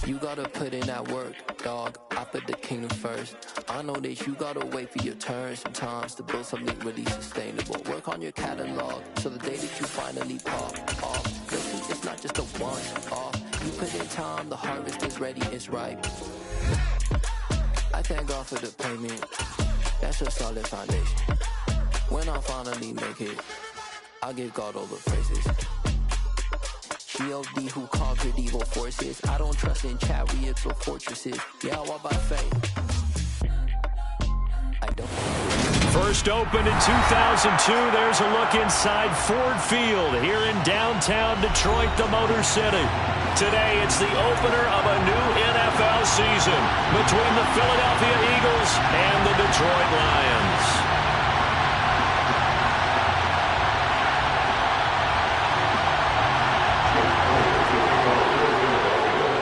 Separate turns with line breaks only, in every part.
You gotta put in that work, dog. I put the kingdom first. I know that you gotta wait for your turn sometimes to build something really sustainable. Work on your catalog so the day that you finally pop off. Listen, it's not just a one-off. You put in time, the harvest is ready, it's ripe. I thank God for the payment. That's a solid foundation. When I finally make it, I'll give God all the praises. G.O.D. who conquered evil forces. I don't trust in chariots or fortresses. Yeah, I walk by faith. I don't.
First opened in 2002. There's a look inside Ford Field here in downtown Detroit, the Motor City. Today, it's the opener of a new NFL season between the Philadelphia Eagles and the Detroit Lions.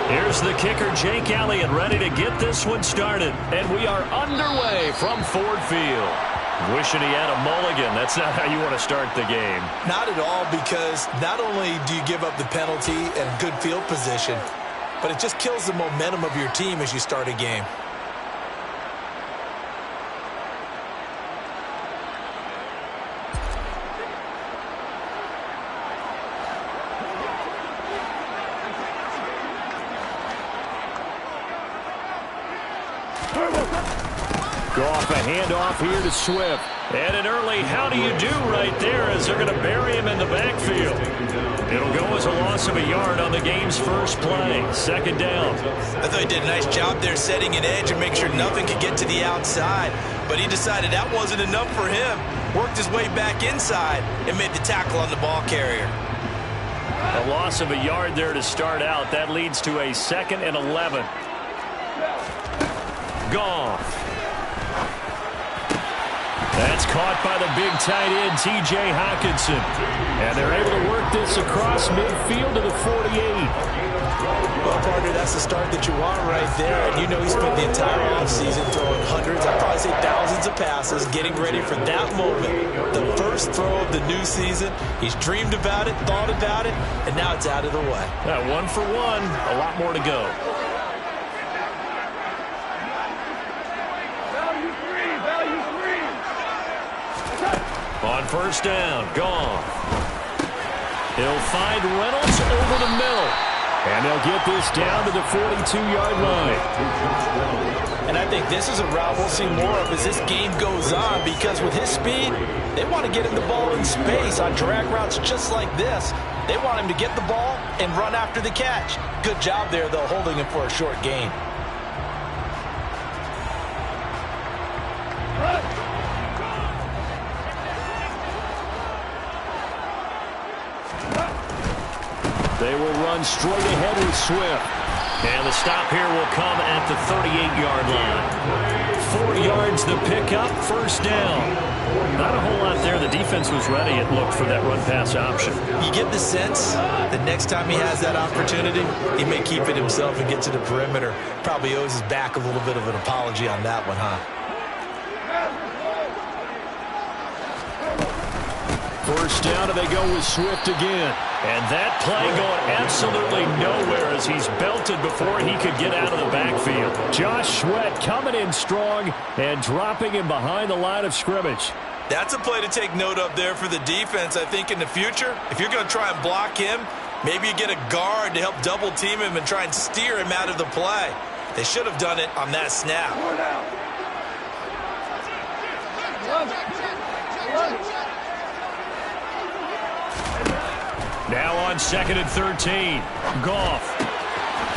Here's the kicker, Jake Elliott, ready to get this one started. And we are underway from Ford Field. Wishing he had a mulligan. That's not how you want to start the game.
Not at all, because not only do you give up the penalty and good field position, but it just kills the momentum of your team as you start a game.
Goff, a handoff here to Swift. And an early how do you do right there as they're going to bury him in the backfield. It'll go as a loss of a yard on the game's first play. Second down.
I thought he did a nice job there setting an edge and making sure nothing could get to the outside. But he decided that wasn't enough for him. Worked his way back inside and made the tackle on the ball carrier.
A loss of a yard there to start out. That leads to a 2nd and 11. Goff. That's caught by the big tight end, T.J. Hockenson. And they're able to work this across midfield to the 48.
Well, partner, that's the start that you want right there. And you know he spent the entire offseason throwing hundreds, I'd probably say thousands of passes, getting ready for that moment. The first throw of the new season. He's dreamed about it, thought about it, and now it's out of the way.
1 for 1, a lot more to go. On first down, Goff. He'll find Reynolds over the middle. And they'll get this down to the 42-yard line.
And I think this is a route we'll see more of as this game goes on, because with his speed, they want to get him the ball in space on drag routes just like this. They want him to get the ball and run after the catch. Good job there, though, holding him for a short gain.
They will run straight ahead with Swift. And the stop here will come at the 38-yard line. 4 yards the pickup, first down. Not a whole lot there. The defense was ready, it looked, for that run-pass option.
You get the sense that next time he has that opportunity, he may keep it himself and get to the perimeter. Probably owes his back a little bit of an apology on that one, huh?
First down, and they go with Swift again. And that play going absolutely nowhere as he's belted before he could get out of the backfield. Josh Sweat coming in strong and dropping him behind the line of scrimmage.
That's a play to take note of there for the defense. I think in the future, if you're going to try and block him, maybe you get a guard to help double team him and try and steer him out of the play. They should have done it on that snap.
Now on 2nd and 13, Goff.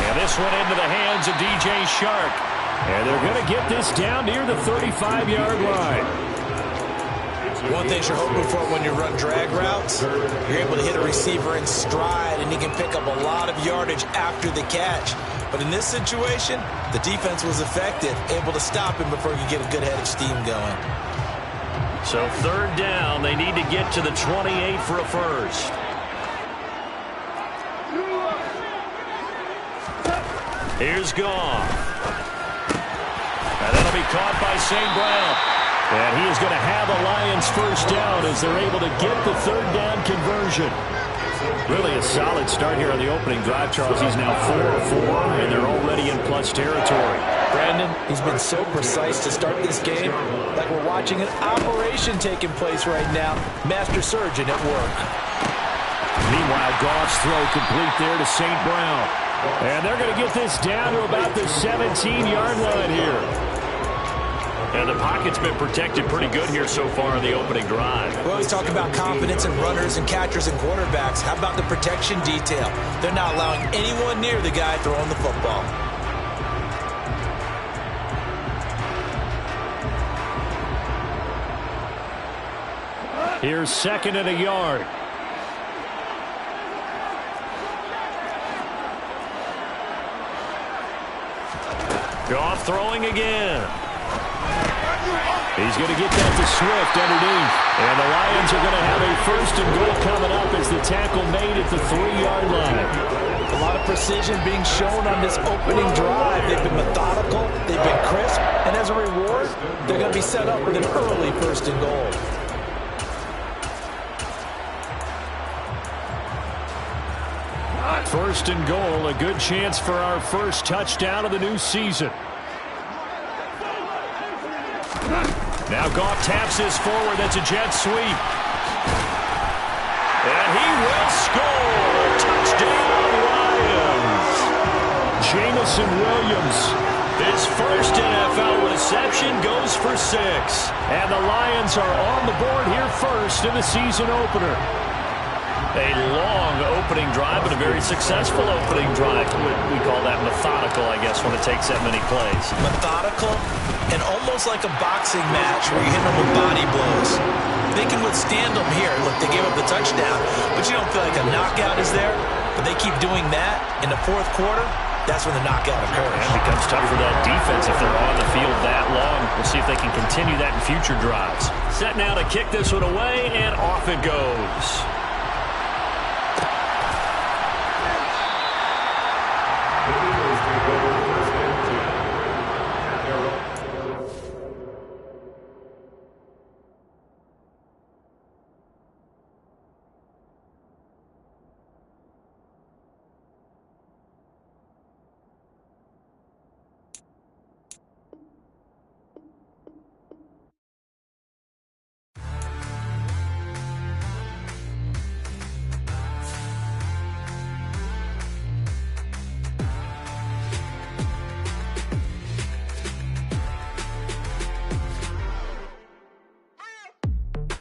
And this one into the hands of DJ Shark. And they're going to get this down near the 35-yard line.
One thing you're hoping for when you run drag routes, you're able to hit a receiver in stride, and he can pick up a lot of yardage after the catch. But in this situation, the defense was effective, able to stop him before he could get a good head of steam going.
So 3rd down, they need to get to the 28 for a first. Here's Goff. And that'll be caught by St. Brown. And he is going to have a Lions first down as they're able to get the 3rd down conversion. Really a solid start here on the opening drive, Charles. He's now 4 of 4, and they're already in plus territory.
Brandon, he's been so precise to start this game, like we're watching an operation taking place right now. Master surgeon at work.
Meanwhile, Goff's throw complete there to St. Brown. And they're going to get this down to about the 17-yard line here. And the pocket's been protected pretty good here so far in the opening drive.
We always talk about confidence in runners and catchers and quarterbacks. How about the protection detail? They're not allowing anyone near the guy throwing the football.
Here's 2nd and a yard. Goff throwing again. He's going to get that to Swift underneath. And the Lions are going to have a 1st and goal coming up as the tackle made at the 3-yard line.
A lot of precision being shown on this opening drive. They've been methodical, they've been crisp, and as a reward, they're going to be set up with an early 1st and goal.
First and goal, a good chance for our first touchdown of the new season. Now Goff taps this forward. That's a jet sweep. And he will score. Touchdown, Lions. Jamison Williams. His first NFL reception goes for 6. And the Lions are on the board here first in the season opener. A long opening drive, but a very successful opening drive. We call that methodical, I guess, when it takes that many plays.
Methodical and almost like a boxing match where you hit them with body blows. They can withstand them here. Look, they gave up the touchdown, but you don't feel like a knockout is there. But they keep doing that in the 4th quarter. That's when the knockout occurs.
It becomes tough for that defense if they're on the field that long. We'll see if they can continue that in future drives. Set now to kick this one away, and off it goes.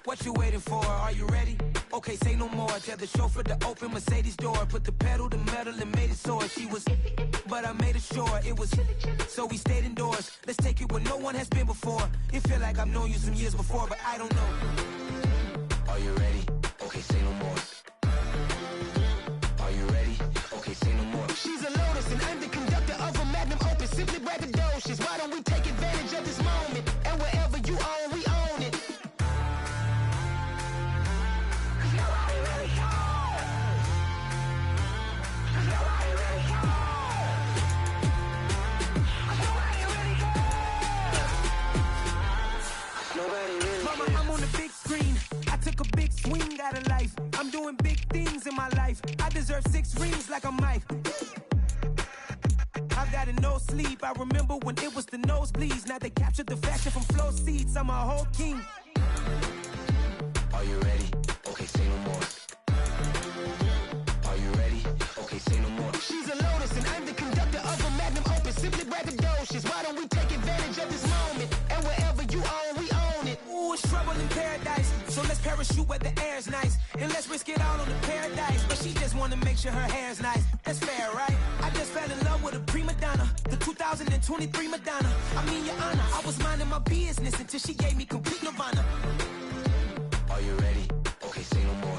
What you waiting for? Are you ready? Okay, say no more. Tell the chauffeur to open Mercedes door. Put the pedal to metal and made it soar. She was, but I made it sure it was. So we stayed indoors. Let's take it where no one has been before. It feel like I've known you some years before, but I don't know. Are you ready? Okay, say no more. Are you ready? Okay, say no more. She's a Lotus and I'm the conductor of a Magnum Opus. Simply braggadocious. Why don't we take advantage of this moment? And wherever you own, we own it. Mama, I'm on the big screen. I took a big swing out of life. I'm doing big things in my life. I deserve 6 rings like I'm Mike. I've got no sleep. I remember when it was the nosebleeds. Now they captured the fashion from flow seats. I'm a whole king. Are you ready? Okay, say no more. Are you ready? Okay, say no more. She's a Lotus and I'm the conductor of a Magnum Opus. Simply braggadocious. Why don't we take advantage of this moment? And wherever you own, we own it. Ooh, it's trouble in paradise. So let's parachute where the air's nice. And let's risk it all on the paradise. But she just wanna make sure her hair's nice. That's fair, right? I just fell in love with a prima donna. The 2023 Madonna. I mean, your honor, I was minding my business until she gave me complete nirvana. Are you ready? Okay, say no more.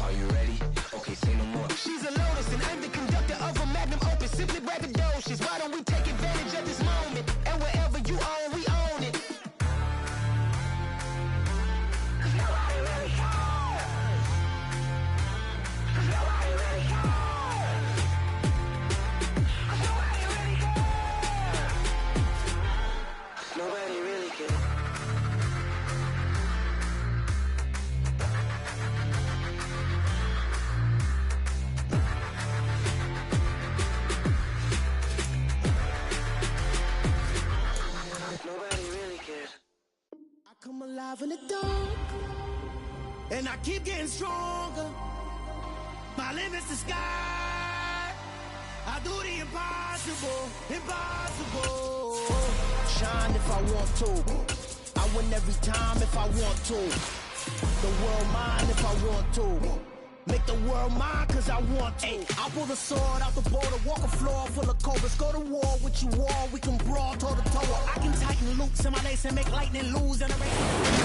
Are you ready? Okay, say no more. She's a Lotus and I'm the conductor of a Magnum Opus. Simply braggadocious. Why don't we take advantage of this moment? And wherever you own, we own it. Nobody really cares. Nobody really cares. Nobody really cares. Nobody really cares. and I keep getting stronger. My limit's the sky. I do the impossible, impossible. Shine if I want to. I win every time if I want to. The world mine if I want to. Make the world mine cause I want to. I'll pull the sword out the border, walk a floor full of cobras. Go to war with you all, we can brawl toe to toe. I can tighten loops in my lace and make lightning lose.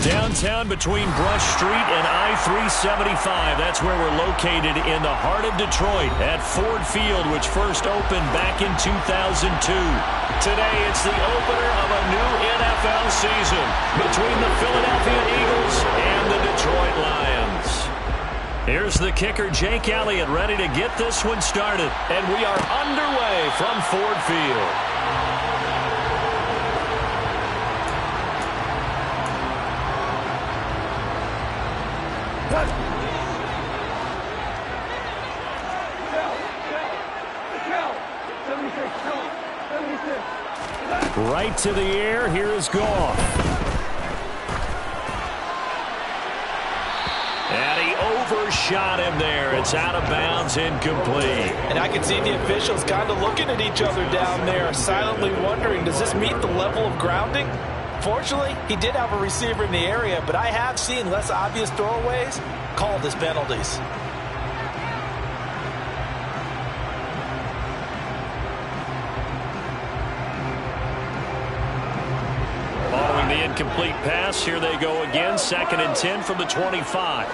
Downtown between Brush Street and I-375. That's where we're located in the heart of Detroit at Ford Field, which first opened back in 2002. Today, it's the opener of a new NFL season between the Philadelphia Eagles and the Detroit Lions. Here's the kicker, Jake Elliott, ready to get this one started. And we are underway from Ford Field. Right to the air, here is Goff. And he overshot him there. It's out of bounds, incomplete.
And I can see the officials kind of looking at each other down there, silently wondering, does this meet the level of grounding? Fortunately, he did have a receiver in the area, but I have seen less obvious throwaways called as penalties.
Following the incomplete pass, here they go again. 2nd and 10 from the 25.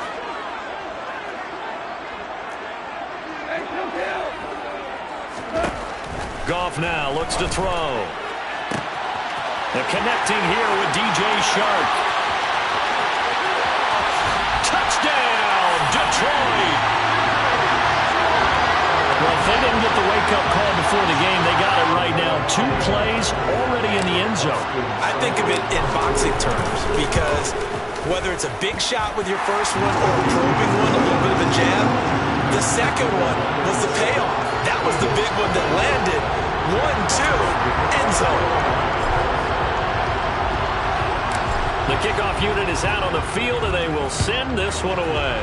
Goff now looks to throw. The connecting here with DJ Shark. Touchdown, Detroit! Well, if they didn't get the wake-up call before the game, they got it right now. 2 plays already in the end zone.
I think of it in boxing terms because whether it's a big shot with your first one or a probing one, a little bit of a jab, the second one was the payoff. That was the big one that landed. 1-2, end zone.
The kickoff unit is out on the field, and they will send this one away.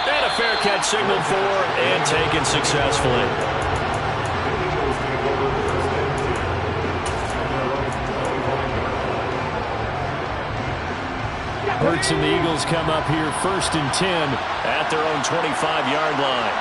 And a fair catch signaled for and taken successfully. Hurts and the Eagles come up here 1st and 10 at their own 25-yard line.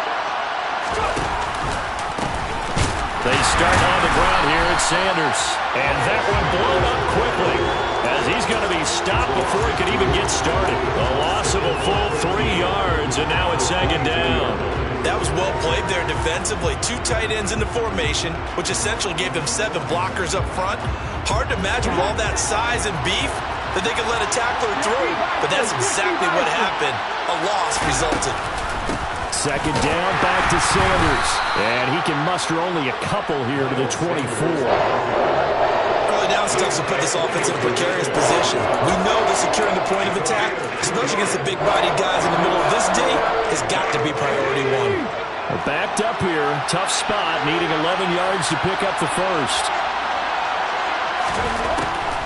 They start on the ground here at Sanders. And that one blown up quickly as he's going to be stopped before he could even get started. A loss of a full 3 yards, and now it's 2nd down.
That was well played there defensively. 2 tight ends in the formation, which essentially gave them 7 blockers up front. Hard to imagine with all that size and beef that they could let a tackler through. But that's exactly what happened. A loss resulted.
2nd down, back to Sanders. And he can muster only a couple here to the 24.
Early down stuff will put this offense in a precarious position. We know that securing the point of attack, especially against the big-bodied guys in the middle of this D, has got to be priority 1.
We're backed up here. Tough spot, needing 11 yards to pick up the first.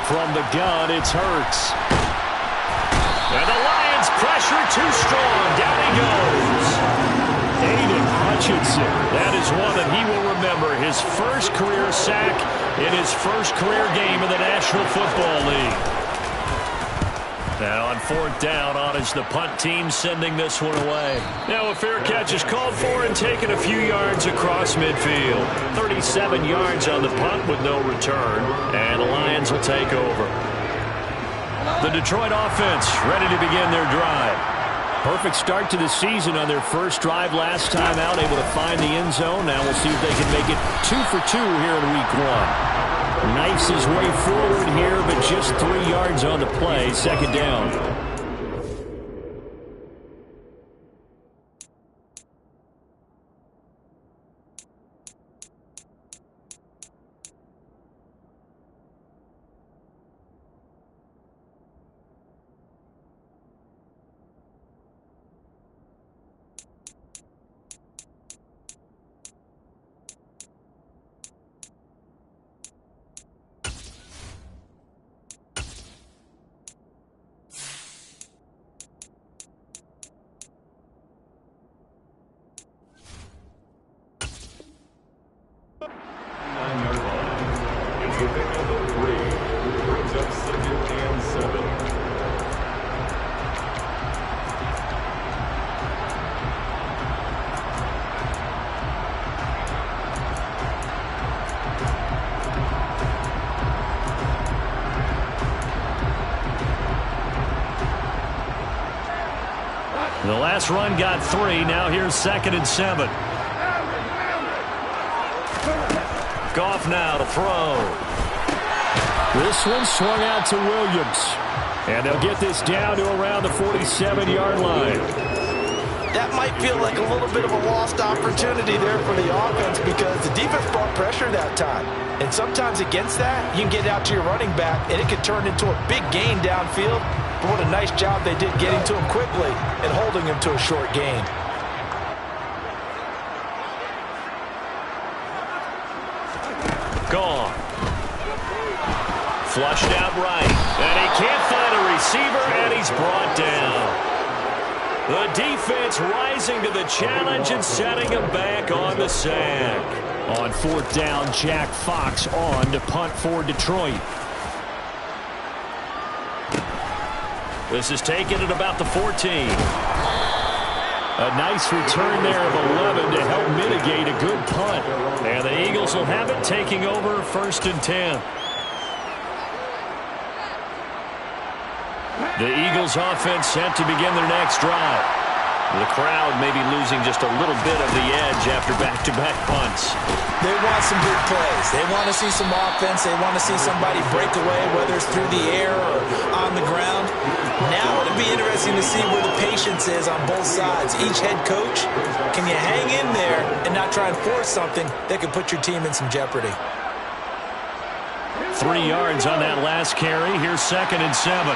From the gun, it's Hurts. And the Lions pressure too strong. Down he goes. Aiden Hutchinson. That is one that he will remember. His first career sack in his first career game in the National Football League. Now on 4th down, on is the punt team sending this one away. Now a fair catch is called for and taken a few yards across midfield. 37 yards on the punt with no return. And the Lions will take over. The Detroit offense ready to begin their drive. Perfect start to the season on their first drive last time out, able to find the end zone. Now we'll see if they can make it 2 for 2 here in week 1. Knifes his way forward here, but just 3 yards on the play. 2nd down. The last run got 3. Now here's 2nd and 7. Goff now to throw. This one swung out to Williams. And they'll get this down to around the 47-yard line.
That might feel like a little bit of a lost opportunity there for the offense because the defense brought pressure that time. And sometimes against that, you can get out to your running back, and it can turn into a big gain downfield. But what a nice job they did getting to him quickly and holding him to a short gain.
Gone. Flushed out right. And he can't find a receiver, and he's brought down. The defense rising to the challenge and setting him back on the sack. On 4th down, Jack Fox on to punt for Detroit. This is taken at about the 14. A nice return there of 11 to help mitigate a good punt. And the Eagles will have it taking over 1st and 10. The Eagles offense set to begin their next drive. The crowd may be losing just a little bit of the edge after back-to-back punts.
They want some big plays. They want to see some offense. They want to see somebody break away, whether it's through the air or on the ground. Now it'll be interesting to see where the patience is on both sides. Each head coach, can you hang in there and not try and force something that could put your team in some jeopardy?
3 yards on that last carry. Here's 2nd and 7.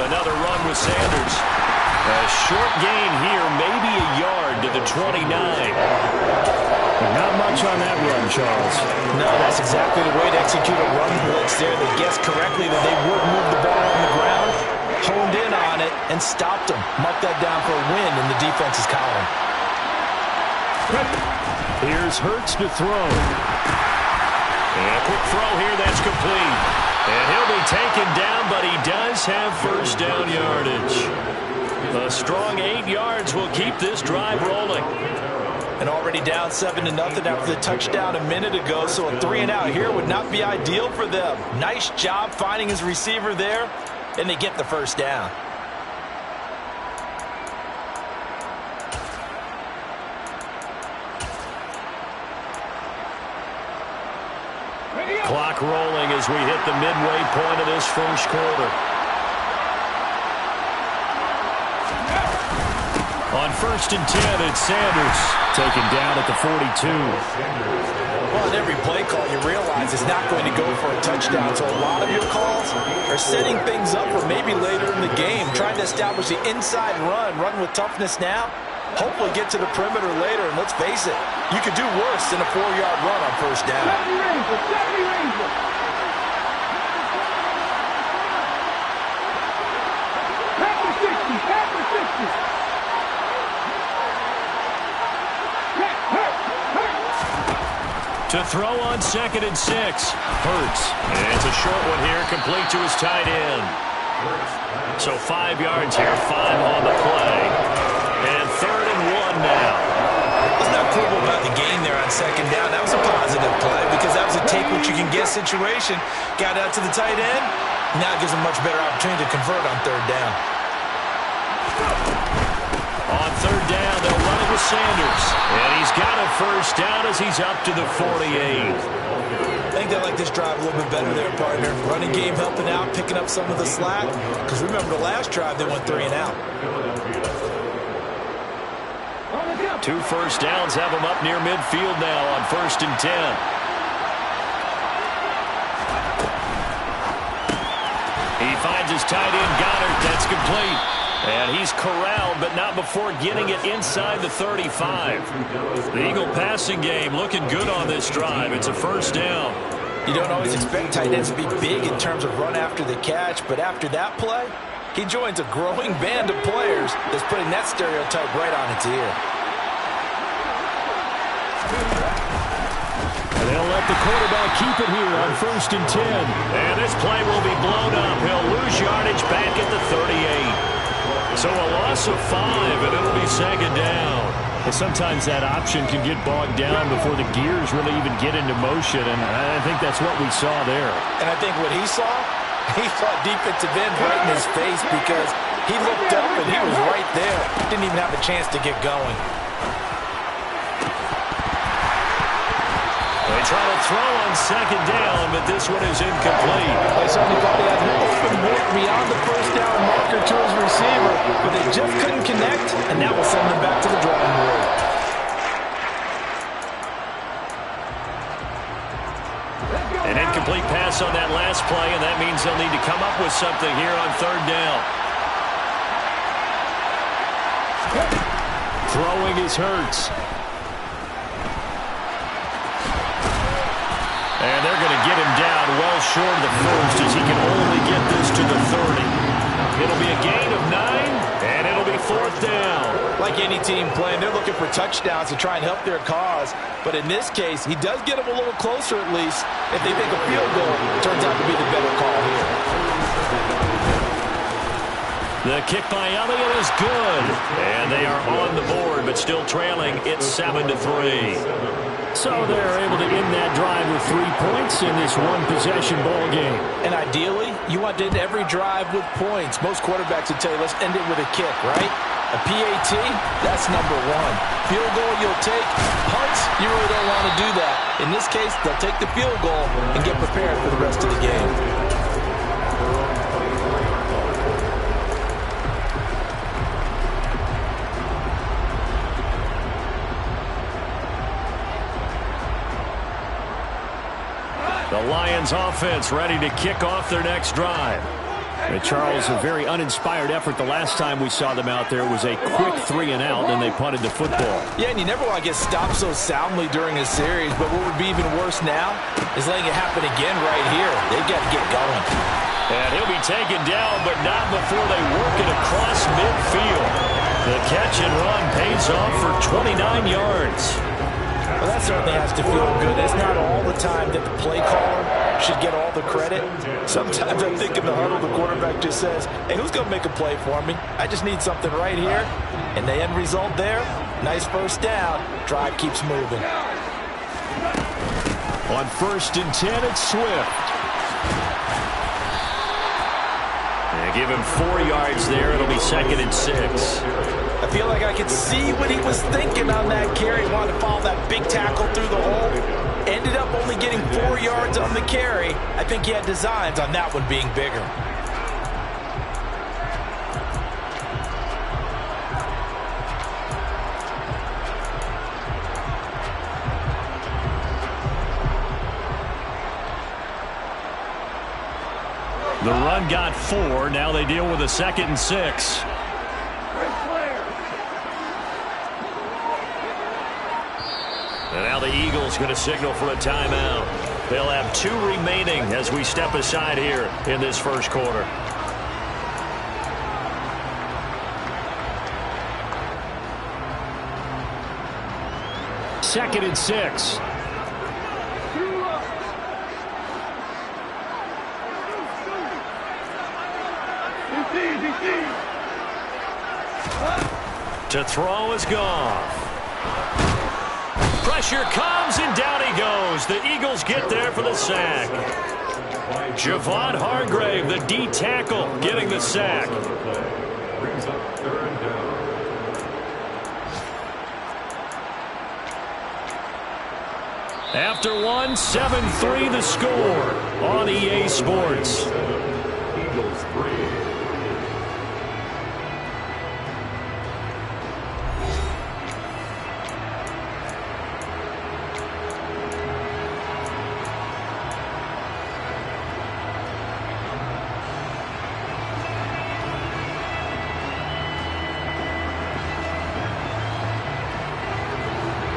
Another run with Sanders. A short gain here, maybe a yard to the 29.
Not much on that run, Charles.
No, that's exactly the way to execute a run blitz there. They guessed correctly that they would move the ball on the ground, honed in on it, and stopped them. Marked that down for a win in the defense's column.
Here's Hurts to throw. And a quick throw here, that's complete. And he'll be taken down, but he does have 1st down yardage. A strong 8 yards will keep this drive rolling.
And already down 7-0 after the touchdown a minute ago, so a 3-and-out here would not be ideal for them. Nice job finding his receiver there, and they get the 1st down.
Clock rolling as we hit the midway point of this 1st quarter. On 1st and 10, it's Sanders taken down at the 42.
Well, in every play call, you realize it's not going to go for a touchdown. So a lot of your calls are setting things up for maybe later in the game, trying to establish the inside run with toughness now. Hopefully get to the perimeter later, and let's face it, you could do worse than a 4-yard run on 1st down.
To throw on 2nd and 6. Hurts. And it's a short one here, complete to his tight end. So 5 yards here, 5 on the play. And 3rd and 1 now.
Let's not quibble about the gain there on 2nd down. That was a positive play because that was a take-what-you-can-get situation. Got out to the tight end. Now gives him a much better opportunity to convert on 3rd down.
On 3rd down, they'll run it with Sanders. And he's got a 1st down as he's up to the 48.
I think they like this drive a little bit better there, partner. Running game helping out, picking up some of the slack. Because remember the last drive, they went 3-and-out.
2 1st downs have him up near midfield now on 1st and 10. He finds his tight end, Goddard. That's complete. And he's corralled, but not before getting it inside the 35. The Eagle passing game looking good on this drive. It's a 1st down.
You don't always expect tight ends to be big in terms of run after the catch, but after that play, he joins a growing band of players that's putting that stereotype right on its ear.
And they'll let the quarterback keep it here on 1st and 10. And this play will be blown up. He'll lose yardage back at the 38. So a loss of 5, and it'll be 2nd down.
And sometimes that option can get bogged down before the gears really even get into motion, and I think that's what we saw there.
And I think what he saw He fought defensive end right in his face because he looked up and he was right there. Didn't even have a chance to get going.
They try to throw on second down, but this one is incomplete.
They certainly thought he had an open look beyond the first down marker to his receiver, but they just couldn't connect, and that will send them back to the drawing board.
An incomplete pass on that last play, and that means they'll need to come up with something here on third down.
Throwing is Hurts.
And they're going to get him down well short of the first as he can only get this to the 30. It'll be a gain of 9, and it'll be fourth down.
Like any team playing, they're looking for touchdowns to try and help their cause. But in this case, he does get them a little closer at least. If they make a field goal, it turns out to be the better call here.
The kick by Elliott is good. And they are on the board, but still trailing. It's 7-3.
So they're able to end that drive with 3 points in this one-possession ball game.
And ideally, you want to end every drive with points. Most quarterbacks would tell you, let's end it with a kick, right? A PAT, that's number 1. Field goal you'll take. Punts, you really don't want to do that. In this case, they'll take the field goal and get prepared for the rest of the game.
The Lions offense ready to kick off their next drive.
And Charles, a very uninspired effort the last time we saw them out there was a quick 3-and-out, and they punted the football.
Yeah, and you never want to get stopped so soundly during a series, but what would be even worse now is letting it happen again right here. They've got to get going.
And he'll be taken down, but not before they work it across midfield. The catch and run pays off for 29 yards.
Well, that certainly has to feel good. It's not all the time that the play caller should get all the credit. Sometimes I think in the huddle, the quarterback just says, hey, who's going to make a play for me? I just need something right here. And the end result there, nice first down. Drive keeps moving.
On 1st and 10, it's Swift.
They give him 4 yards there. It'll be 2nd and 6.
I feel like I could see what he was thinking on that carry. He wanted to follow that big tackle through the hole. Ended up only getting 4 yards on the carry. I think he had designs on that one being bigger.
The run got 4. Now they deal with a 2nd and 6. And now the Eagles going to signal for a timeout. They'll have 2 remaining as we step aside here in this first quarter.
Second and 6.
To throw is Goff. Pressure comes, and down he goes. The Eagles get there for the sack. Javon Hargrave, the D tackle, getting the sack. After 1, 7-3 the score on EA Sports.
Eagles 3.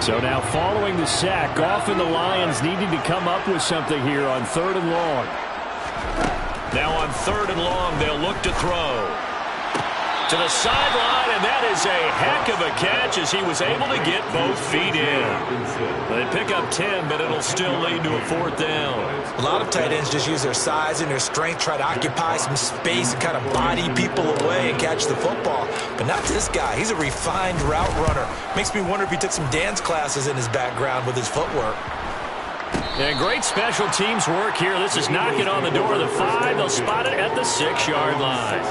So now following the sack, Goff and the Lions needing to come up with something here on 3rd and long.
Now on 3rd and long, they'll look to throw. To the sideline, and that is a heck of a catch as he was able to get both feet in. They pick up 10, but it'll still lead to a 4th down.
A lot of tight ends just use their size and their strength, try to occupy some space and kind of body people away and catch the football. But not this guy. He's a refined route runner. Makes me wonder if he took some dance classes in his background with his footwork.
And great special teams work here. This is knocking on the door of the 5. They'll spot it at the 6-yard line.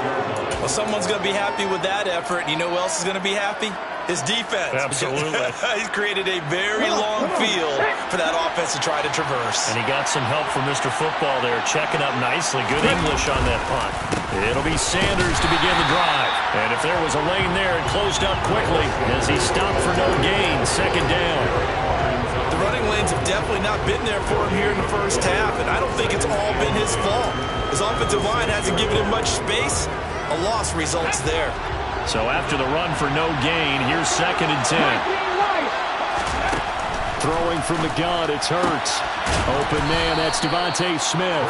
Well, someone's going to be happy with that effort. And you know who else is going to be happy? His defense.
Absolutely.
He's created a very long field for that offense to try to traverse.
And he got some help from Mr. Football there, checking up nicely. Good English on that punt. It'll be Sanders to begin the drive. And if there was a lane there, it closed up quickly as he stopped for no gain. 2nd down.
The running lanes have definitely not been there for him here in the first half, and I don't think it's all been his fault. His offensive line hasn't given him much space. A loss results there.
So after the run for no gain, here's 2nd and 10. Throwing from the gun, it's Hurts. Open man, that's Devontae Smith.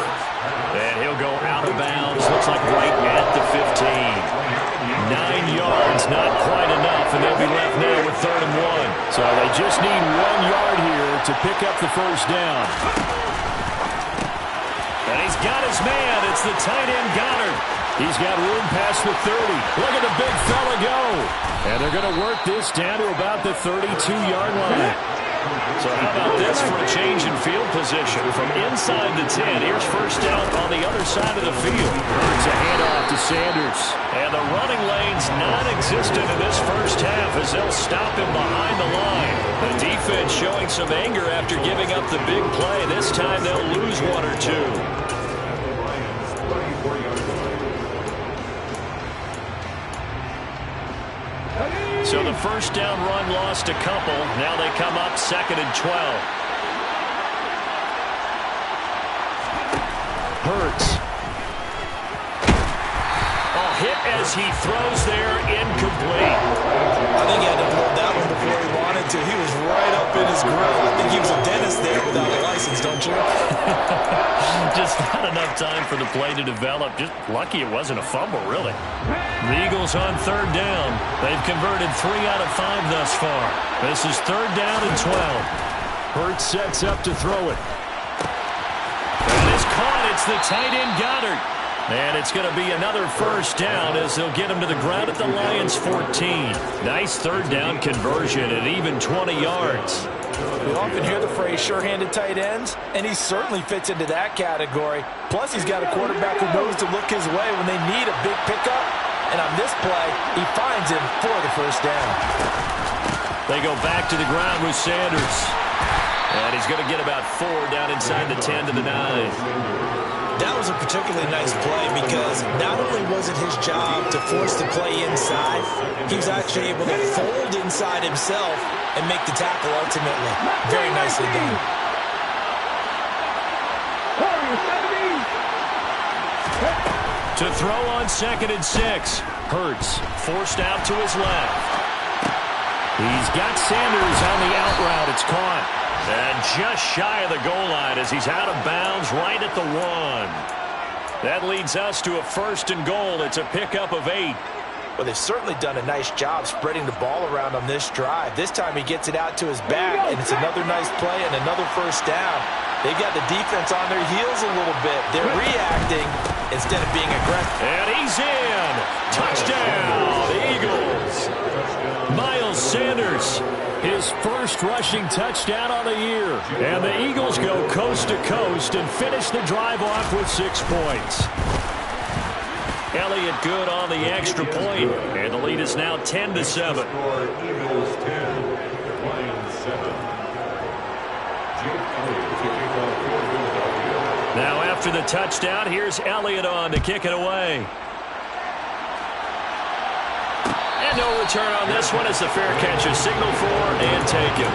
And he'll go out of bounds. Looks like right at the 15. 9 yards, not quite enough, and they'll be left now with 3rd and 1. So they just need 1 yard here to pick up the first down. And he's got his man. It's the tight end Goddard. He's got room past the 30. Look at the big fella go. And they're going to work this down to about the 32-yard line. So how about this for a change in field position? From inside the 10, here's first down on the other side of the field. It's a handoff to Sanders. And the running lane's non-existent in this first half as they'll stop him behind the line. The defense showing some anger after giving up the big play. This time they'll lose 1 or 2. So the first down run lost a couple. Now they come up 2nd and 12. Hurts. Oh, hit as he throws there, incomplete.
I think he had to blow that one before he wanted to. He was right up in his grill. I think he was a dentist there without a license, don't you?
Just not enough time for the play to develop. Just lucky it wasn't a fumble, really. The Eagles on 3rd down. They've converted 3 out of 5 thus far. This is 3rd down and 12. Hurts sets up to throw it. And it's caught. It's the tight end Goddard. And it's going to be another first down as they'll get him to the ground at the Lions' 14. Nice 3rd down conversion at even 20 yards.
We often hear the phrase sure-handed tight ends, and he certainly fits into that category. Plus, he's got a quarterback who knows to look his way when they need a big pickup. And on this play, he finds him for the first down.
They go back to the ground with Sanders. And he's going to get about 4 down inside the 10 to the 9.
That was a particularly nice play because not only was it his job to force the play inside, he was actually able to fold inside himself and make the tackle ultimately. Very nicely done.
To throw on 2nd and 6. Hurts forced out to his left. He's got Sanders on the out route. It's caught. And just shy of the goal line as he's out of bounds right at the 1. That leads us to a 1st and goal. It's a pickup of 8.
Well, they've certainly done a nice job spreading the ball around on this drive. This time he gets it out to his back, and it's another nice play and another first down. They've got the defense on their heels a little bit. They're reacting instead of being aggressive.
And he's in. Touchdown, Eagles. Miles Sanders, his first rushing touchdown on the year. And the Eagles go coast to coast and finish the drive off with 6 points. Elliott good on the extra point, and the lead is now 10-7.
Eagles 10, Lions 7.
Now after the touchdown, here's Elliott on to kick it away. And no return on this one as the fair catch is signaled for and taken.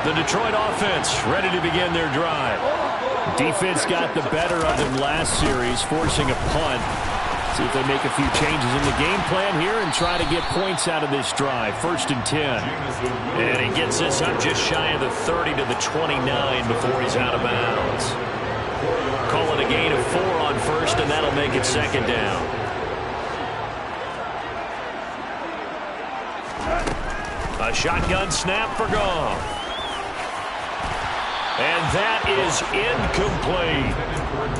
The Detroit offense ready to begin their drive. Defense got the better of them last series, forcing a punt. See if they make a few changes in the game plan here and try to get points out of this drive. 1st and 10. And he gets this up just shy of the 30 to the 29 before he's out of bounds. Call it a gain of 4 on 1st, and that'll make it 2nd down. A shotgun snap for Goff. And that is incomplete.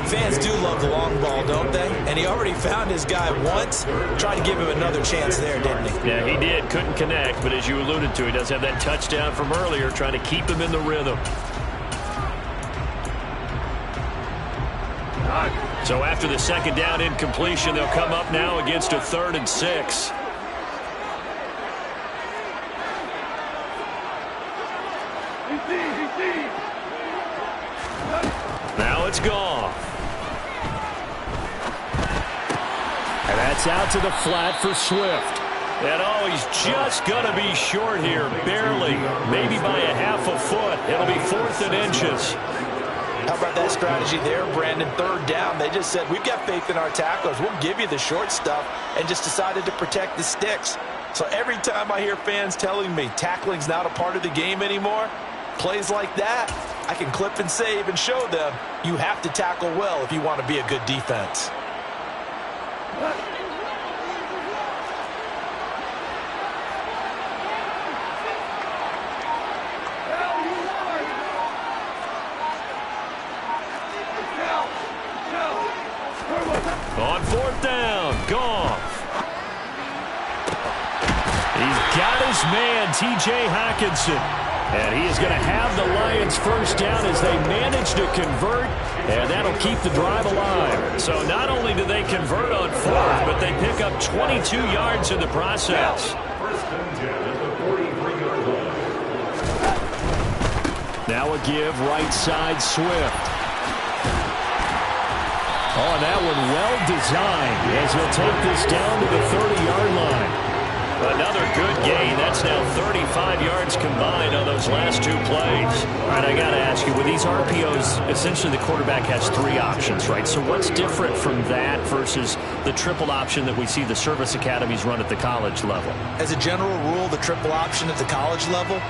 Fans do love the long ball, don't they? And he already found his guy once. Tried to give him another chance there, didn't he?
Yeah, he did. Couldn't connect, but as you alluded to, he does have that touchdown from earlier, trying to keep him in the rhythm. So after the second down incompletion, they'll come up now against a 3rd and 6. Now it's gone.
And that's out to the flat for Swift.
And oh, he's just going to be short here, barely, maybe by a half a foot. It'll be 4th and inches.
How about that strategy there, Brandon? 3rd down. They just said, we've got faith in our tacklers. We'll give you the short stuff, and just decided to protect the sticks. So every time I hear fans telling me tackling's not a part of the game anymore, plays like that, I can clip and save and show them you have to tackle well if you want to be a good defense.
On 4th down, Goff. He's got his man, T.J. Hockenson. And he is going to have the Lions first down as they manage to convert, and that'll keep the drive alive. So not only do they convert on 4th, but they pick up 22 yards in the process.
Now a give right side Swift. Oh, and that one well designed as he'll take this down to the 30-yard line.
Another good gain. That's now 35 yards combined on those last 2 plays.
All right, I got to ask you, with these RPOs, essentially the quarterback has 3 options, right? So what's different from that versus the triple option that we see the service academies run at the college level?
As a general rule, the triple option at the college level,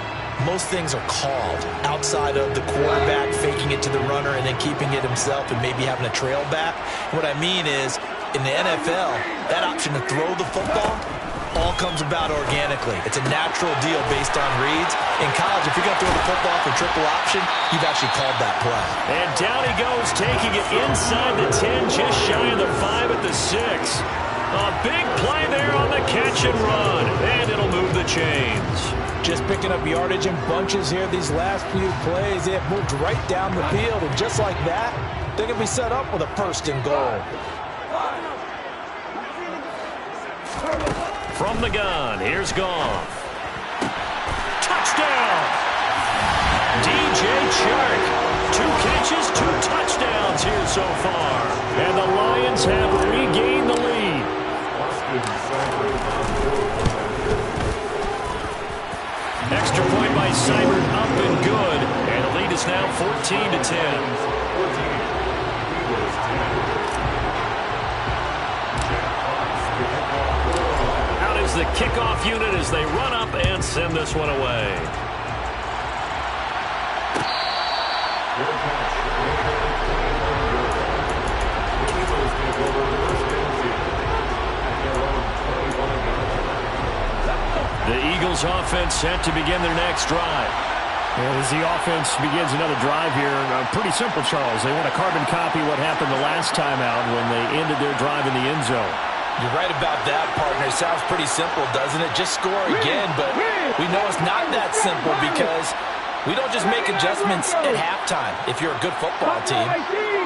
most things are called outside of the quarterback faking it to the runner and then keeping it himself and maybe having a trail back. What I mean is, in the NFL, that option to throw the football all comes about organically. It's a natural deal based on reads. In college, if you're going to throw the football for triple option, you've actually called that play.
And down he goes, taking it inside the 10, just shy of the 5 at the 6. A big play there on the catch and run, and it'll move the chains.
Just picking up yardage in bunches here these last few plays. They have moved right down the field, and just like that, they're going to be set up with a 1st and goal.
From the gun, here's Goff. Touchdown! DJ Chark. 2 catches, 2 touchdowns here so far. And the Lions have regained the lead. Extra point by Seibert, up and good. And the lead is now 14-10. The kickoff unit as they run up and send this one away. The Eagles offense set to begin their next drive.
As the offense begins another drive here, pretty simple, Charles. They want to carbon copy what happened the last time out when they ended their drive in the end zone.
You're right about that, partner. It sounds pretty simple, doesn't it? Just score again, but we know it's not that simple because we don't just make adjustments at halftime. If you're a good football team,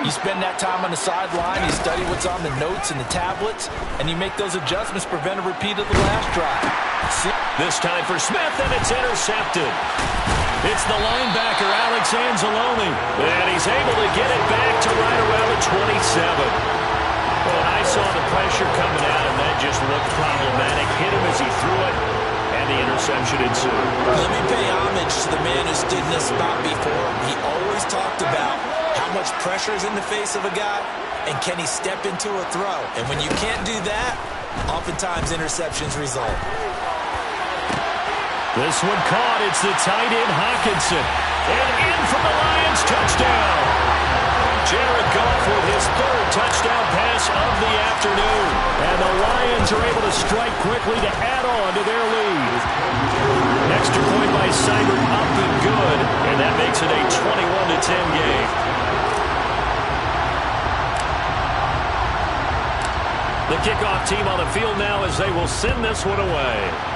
you spend that time on the sideline, you study what's on the notes and the tablets, and you make those adjustments, prevent a repeat of the last drive.
This time for Smith, and it's intercepted. It's the linebacker, Alex Anzalone, and he's able to get it back to right around the 27. Well, I saw the pressure coming out, and that just looked problematic. Hit him as he threw it, and the interception ensued.
Let me pay homage to the man who stood in this spot before. He always talked about how much pressure is in the face of a guy, and can he step into a throw. And when you can't do that, oftentimes interceptions result.
This one caught. It's the tight end, Hockenson. And in for the Lions, touchdown. Jared Goff with his 3rd touchdown pass of the afternoon. And the Lions are able to strike quickly to add on to their lead. Extra point by Seibert, up and good. And that makes it a 3-10 game. The kickoff team on the field now as they will send this one away.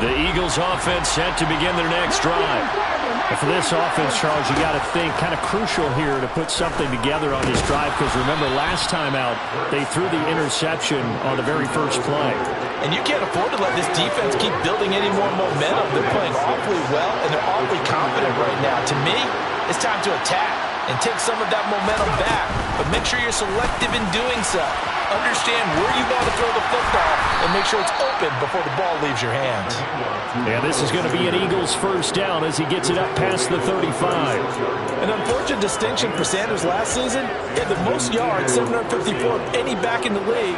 The Eagles offense set to begin their next drive.
And for this offense, Charles, you got to think kind of crucial here to put something together on this drive, because remember last time out they threw the interception on the very first play.
And you can't afford to let this defense keep building any more momentum. They're playing awfully well, and they're awfully confident right now. To me, it's time to attack and take some of that momentum back. But make sure you're selective in doing so. Understand where you want to throw the football and make sure it's open before the ball leaves your hands.
Yeah, this is going to be an Eagles first down as he gets it up past the 35.
An unfortunate distinction for Sanders last season. He had the most yards, 754 of any back in the league,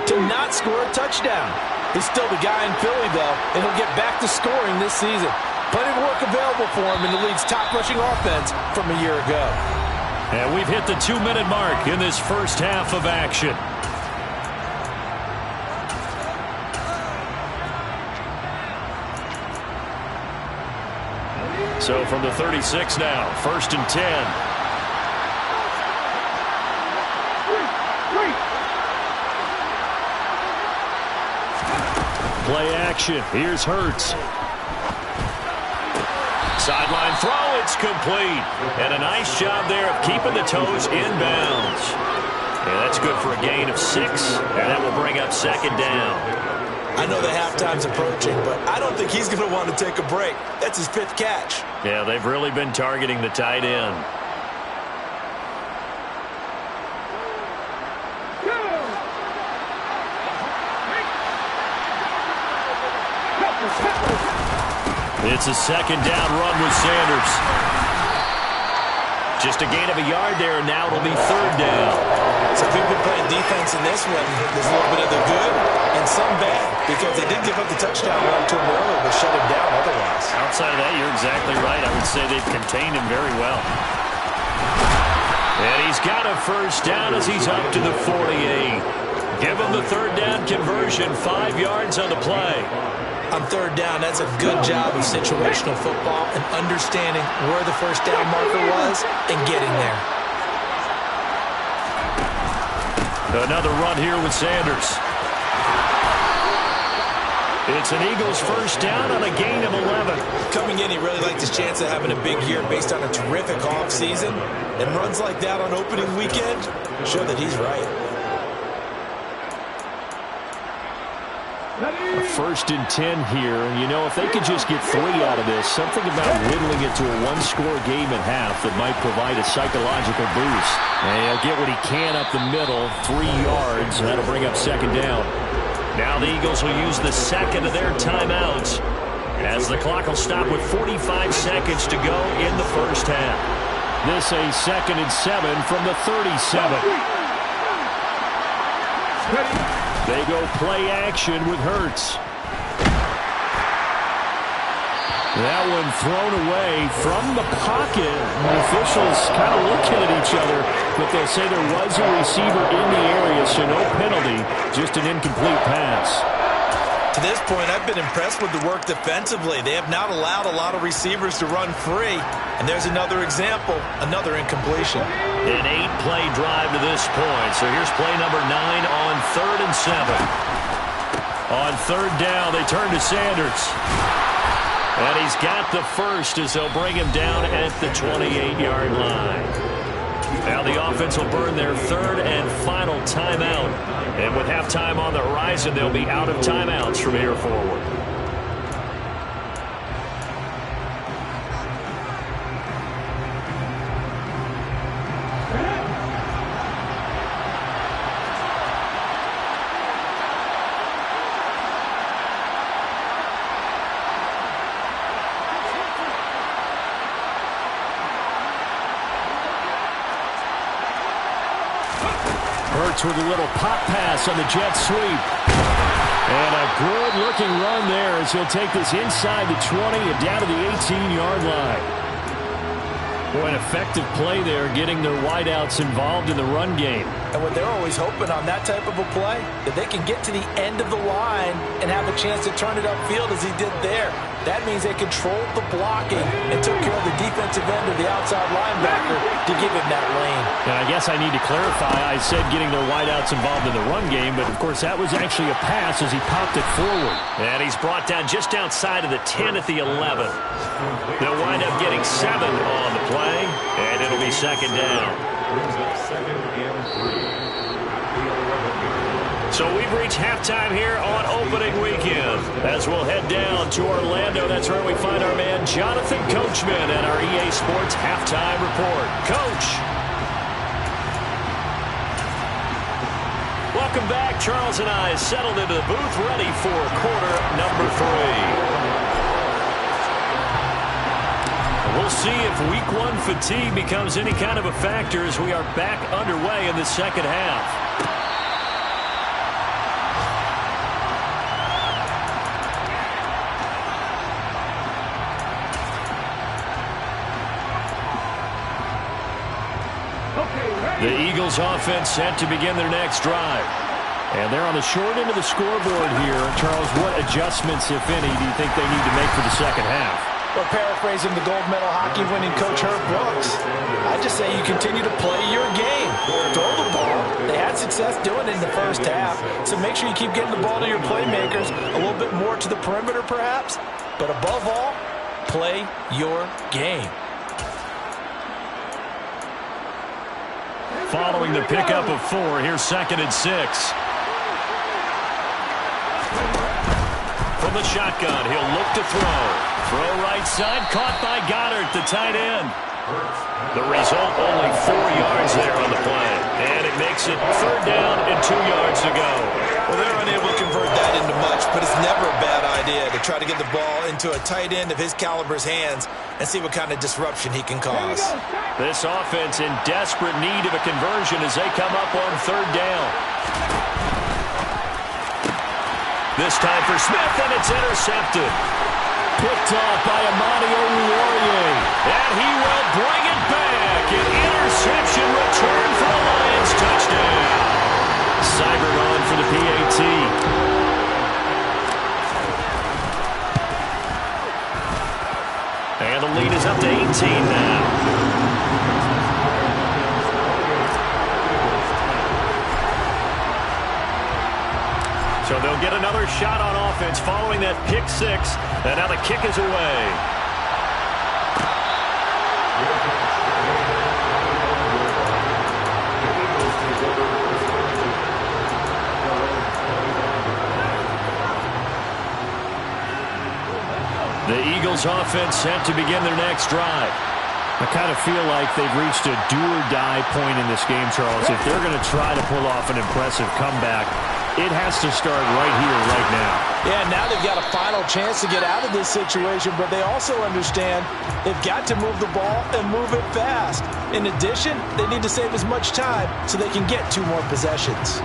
to not score a touchdown. He's still the guy in Philly, though, and he'll get back to scoring this season. Plenty of work available for him in the league's top rushing offense from a year ago.
And we've hit the 2-minute mark in this first half of action. So from the 36 now, 1st and 10. Play action. Here's Hurts. Sideline throw. It's complete. And a nice job there of keeping the toes inbounds. Yeah, that's good for a gain of 6. And that will bring up 2nd down.
I know the halftime's approaching, but I don't think he's going to want to take a break. That's his 5th catch.
Yeah, they've really been targeting the tight end. It's a 2nd down run with Sanders. Just a gain of a yard there, and now it'll be 3rd down.
So if we've been playing defense in this one, there's a little bit of the good and some bad, because they did give up the touchdown run to him earlier, but shut him down otherwise.
Outside of that, you're exactly right. I would say they've contained him very well. And he's got a first down as he's up to the 48. Give him the 3rd down conversion, 5 yards on the play.
On 3rd down, that's a good job of situational football and understanding where the first down marker was and getting there.
Another run here with Sanders. It's an Eagles first down on a gain of 11.
Coming in, he really liked his chance of having a big year based on a terrific offseason. And runs like that on opening weekend show that he's right.
1st and 10 here, and you know, if they could just get 3 out of this, something about whittling it to a 1-score game at half that might provide a psychological boost. And he'll get what he can up the middle, 3 yards, and that'll bring up 2nd down.
Now the Eagles will use the 2nd of their timeouts as the clock will stop with 45 seconds to go in the first half.
This a 2nd and 7 from the 37. They go play action with Hurts. That one thrown away from the pocket. The officials kind of looking at each other, but they'll say there was a receiver in the area, so no penalty, just an incomplete pass.
To this point, I've been impressed with the work defensively. They have not allowed a lot of receivers to run free. And there's another example, another incompletion.
An 8-play drive to this point. So here's play number 9 on 3rd and 7. On 3rd down, they turn to Sanders. And he's got the first as they'll bring him down at the 28-yard line. Now the offense will burn their 3rd and final timeout. And with halftime on the horizon, they'll be out of timeouts from here forward.
Hurts with a little pop pass on the jet sweep. And a good-looking run there as he'll take this inside the 20 and down to the 18-yard line. Boy, an effective play there, getting their wideouts involved in the run game.
And what they're always hoping on that type of a play, that they can get to the end of the line and have a chance to turn it upfield as he did there. That means they controlled the blocking and took care of the defensive end of the outside linebacker to give him that lane.
And I guess I need to clarify, I said getting their wideouts involved in the run game, but of course that was actually a pass as he popped it forward.
And he's brought down just outside of the 10 at the 11. They'll wind up getting 7 on the play, and it'll be second down.
Second and 3.
So we've reached halftime here on opening weekend. As we'll head down to Orlando, that's where we find our man Jonathan Coachman at our EA Sports Halftime Report. Coach. Welcome back. Charles and I settled into the booth, ready for quarter number 3. We'll see if week 1 fatigue becomes any kind of a factor as we are back underway in the second half. The Eagles offense set to begin their next drive. And they're on the short end of the scoreboard here. Charles, what adjustments, if any, do you think they need to make for the second half?
Well, paraphrasing the gold medal hockey winning coach Herb Brooks, I just say you continue to play your game. Throw the ball. They had success doing it in the first half, so make sure you keep getting the ball to your playmakers, a little bit more to the perimeter perhaps, but above all, play your game.
Following the pickup of 4, here's 2nd and 6. From the shotgun, he'll look to throw. Throw right side, caught by Goddard, the tight end. The result, only 4 yards there on the play. And it makes it 3rd down and 2 yards to go.
Well, they're unable to convert that into much, but it's never a bad idea to try to get the ball into a tight end of his caliber's hands and see what kind of disruption he can cause.
This offense in desperate need of a conversion as they come up on 3rd down. This time for Smith, and it's intercepted. Picked off by Amani Oruwariye. And he will bring it back. An interception return for the Lions. Touchdown. Seibert on for the PAT. And the lead is up to 18 now. So they'll get another shot on offense following that pick 6. And now the kick is away. The Eagles offense set to begin their next drive.
I kind of feel like they've reached a do-or-die point in this game, Charles. If they're going to try to pull off an impressive comeback, it has to start right here, right now.
Yeah, now they've got a final chance to get out of this situation, but they also understand they've got to move the ball and move it fast. In addition, they need to save as much time so they can get 2 more possessions.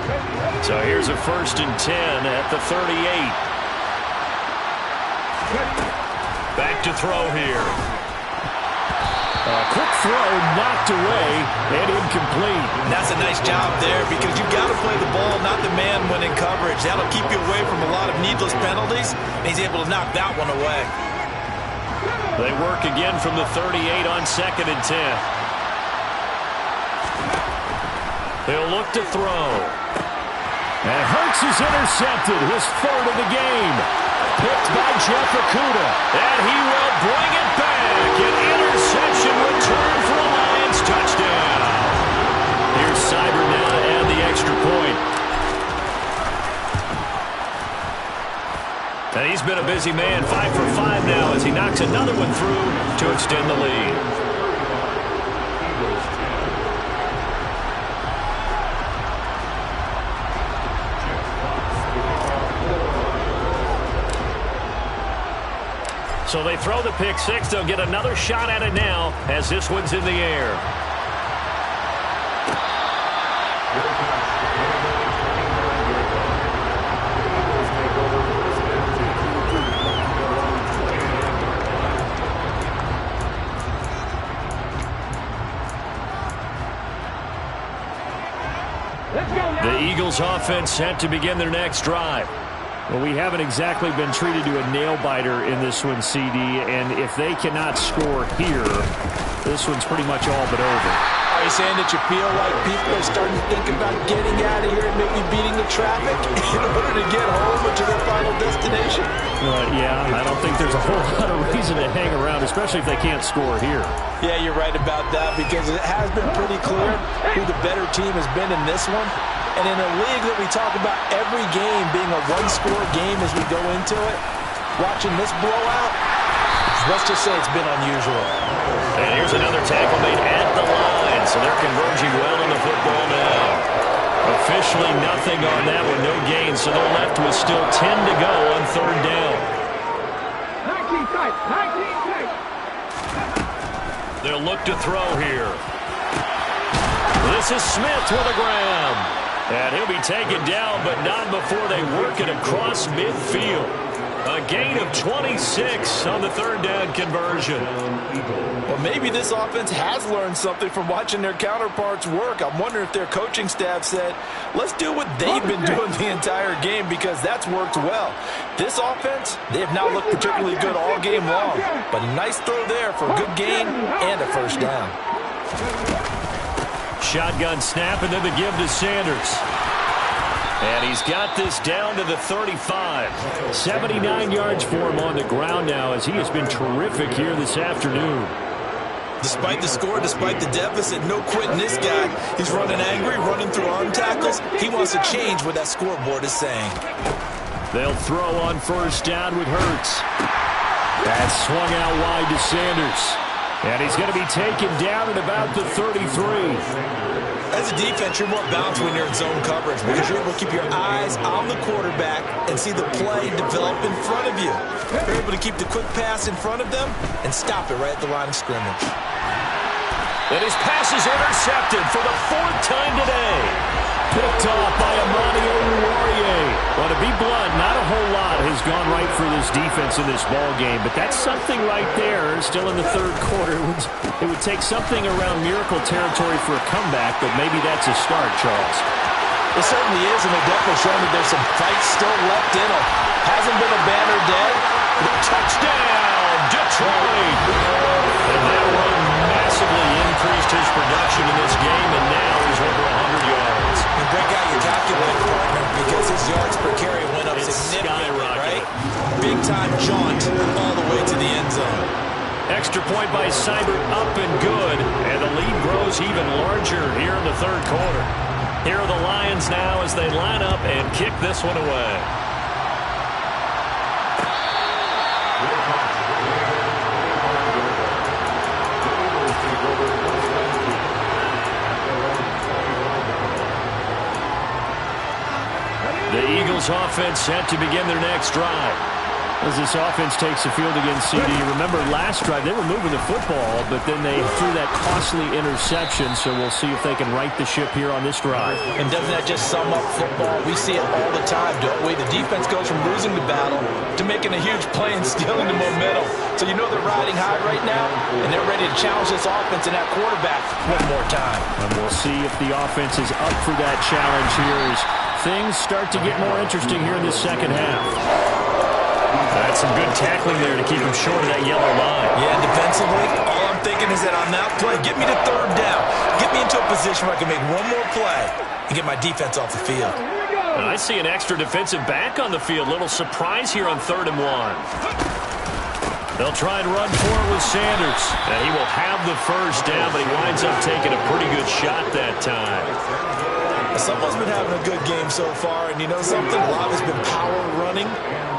So here's a 1st and 10 at the 38. Back to throw here.
A quick throw knocked away and incomplete.
That's a nice job there because you've got to play the ball, not the man when in coverage. That'll keep you away from a lot of needless penalties, and he's able to knock that one away.
They work again from the 38 on 2nd and 10. They'll look to throw.
And Hurts is intercepted, his 3rd of the game. Picked by Jeff Okudah.
And he will bring it back. An interception return for a Lions touchdown. Here's Seibert now to add the extra point. And he's been a busy man, 5 for 5 now as he knocks another one through to extend the lead. So they throw the pick 6. They'll get another shot at it now as this one's in the air. The Eagles offense set to begin their next drive.
Well, we haven't exactly been treated to a nail-biter in this one, CD, and if they cannot score here, this one's pretty much all but over.
Are you saying that you feel like people are starting to think about getting out of here and maybe beating the traffic in order to get home or to their final destination?
Yeah, I don't think there's a whole lot of reason to hang around, especially if they can't score here.
Yeah, you're right about that because it has been pretty clear who the better team has been in this one. And in a league that we talk about every game being a one-score game as we go into it, watching this blowout, let's just say it's been unusual.
And here's another tackle made at the line, so they're converging well on the football now. Officially nothing on that one, no gain, so they're left with still 10 to go on third down. They'll look to throw here. This is Smith with a grab. And he'll be taken down, but not before they work it across midfield. A gain of 26 on the third down conversion.
Well, maybe this offense has learned something from watching their counterparts work. I'm wondering if their coaching staff said, let's do what they've been doing the entire game because that's worked well. This offense, they have not looked particularly good all game long. But a nice throw there for a good gain and a first down.
Shotgun snap and then the give to Sanders. And he's got this down to the 35. 79 yards for him on the ground now as he has been terrific here this afternoon.
Despite the score, despite the deficit, no quitting this guy. He's running angry, running through arm tackles. He wants to change what that scoreboard is saying.
They'll throw on first down with Hurts. That's swung out wide to Sanders. And he's going to be taken down at about the 33.
As a defense, you're more balanced when you're in zone coverage because you're able to keep your eyes on the quarterback and see the play develop in front of you. You're able to keep the quick pass in front of them and stop it right at the line of scrimmage.
And his pass is intercepted for the fourth time today. Picked off by Amani Oruwariye. Well, to be blunt, not a whole lot has gone right for this defense in this ball game, but that's something right there. Still in the third quarter. It would take something around miracle territory for a comeback, but maybe that's a start, Charles.
It certainly is, and they're definitely showing that there's some fight still left in them. Hasn't been a banner dead.
Touchdown, Detroit! And that run massively increased his production in this game, and now he's over 100 yards.
And break out your calculator, partner, because his yards per carry went up significantly, right? Big-time jaunt all the way to the end zone.
Extra point by Seibert, up and good, and the lead grows even larger here in the third quarter. Here are the Lions now as they line up and kick this one away. The Eagles offense set to begin their next drive.
As this offense takes the field against CD, remember last drive they were moving the football, but then they threw that costly interception, so we'll see if they can right the ship here on this drive.
And doesn't that just sum up football? We see it all the time, don't we? The defense goes from losing the battle to making a huge play and stealing the momentum. So you know they're riding high right now, and they're ready to challenge this offense and that quarterback one more time.
And we'll see if the offense is up for that challenge here as things start to get more interesting here in the second half.
That's some good tackling there to keep him short of that yellow line.
Yeah, defensively, all I'm thinking is that on that play, get me to third down. Get me into a position where I can make one more play and get my defense off the field.
And I see an extra defensive back on the field. Little surprise here on 3rd and 1. They'll try and run for it with Sanders. And he will have the first down, but he winds up taking a pretty good shot that time.
Someone's been having a good game so far, and you know something? A lot of it's been power running.